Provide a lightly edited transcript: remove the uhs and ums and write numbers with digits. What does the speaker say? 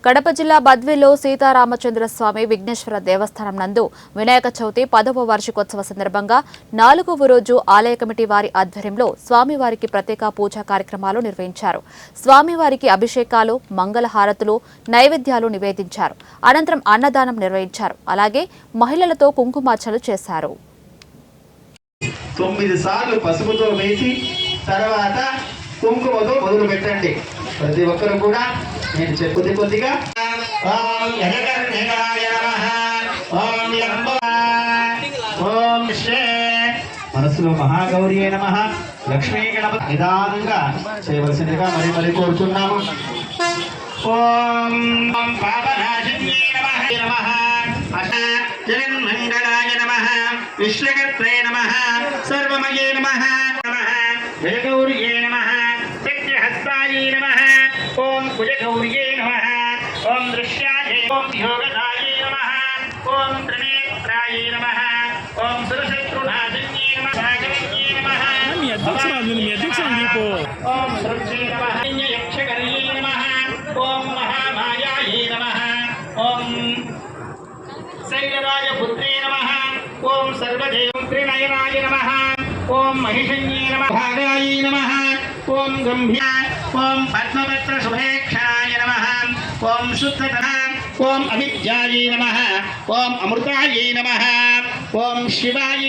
కడప జిల్లా బద్వేల్లో సీతారామచంద్ర స్వామి విఘ్నేశ్వర దేవస్థానం నందు వినాయక చవితి 10వ వార్షికోత్సవ సందర్భంగా 4వ రోజు ఆలయ కమిటీ వారి ఆధ్వర్యంలో స్వామివారికి ప్రత్యేక పూజా కార్యక్రమాలు నిర్వహించారు. స్వామివారికి అభిషేకాలు, మంగళహారతులు, నైవేద్యాలు నివేదించారు. అనంతరం అన్నదానం నిర్వహించారు. అలాగే మహిళలతో కుంకుమార్చనలు చేశారు. 9 సార్లు పసుపుతో వేసి తర్వాత కుంకుమతో మొదలు పెట్టండి. ప్రతి ఒక్కరు కూడా నేను చెప్పు కొద్దిగా మనసులో మహాగౌరీ నమః, లక్ష్మీ గణపతి నిదానంగా చేయవలసిందిగా మరి కోరుతున్నాము. ఓం పాపనాశన్యే నమః, జగన్మంగళాయ నమః, విశ్వకర్త్రే నమః, సర్వమయే నమః, జయగౌర్యే నమః, శక్తిహస్తాయే నమః, ఓం కుజగౌర్యే నమః, ఓం దృశ్యాయే, ఓం యోగదాయే నమః, ఓం త్రినేత్రాయే నమః, ఓం సురశత్రునాశన్యే నమః, భాగవత్యే నమః, ఓం సృష్టే నమః, యక్షకర్యే నమః, ఓం మహామాయాయే నమః, ఓం శైలరాజపుత్రే నమః, ఓం సర్వదేవత్రినయనాయ నమః, ఓం మహిషన్యే నమః, భాగాయ నమః, ఓం గంభీర, ఓం పద్మపత్ర శుభేక్షాయ నమః, ఓం శుద్ధతన, ఓం అవిద్యాయ నమః, ఓం అమృతాయ నమః, ఓం శివాయ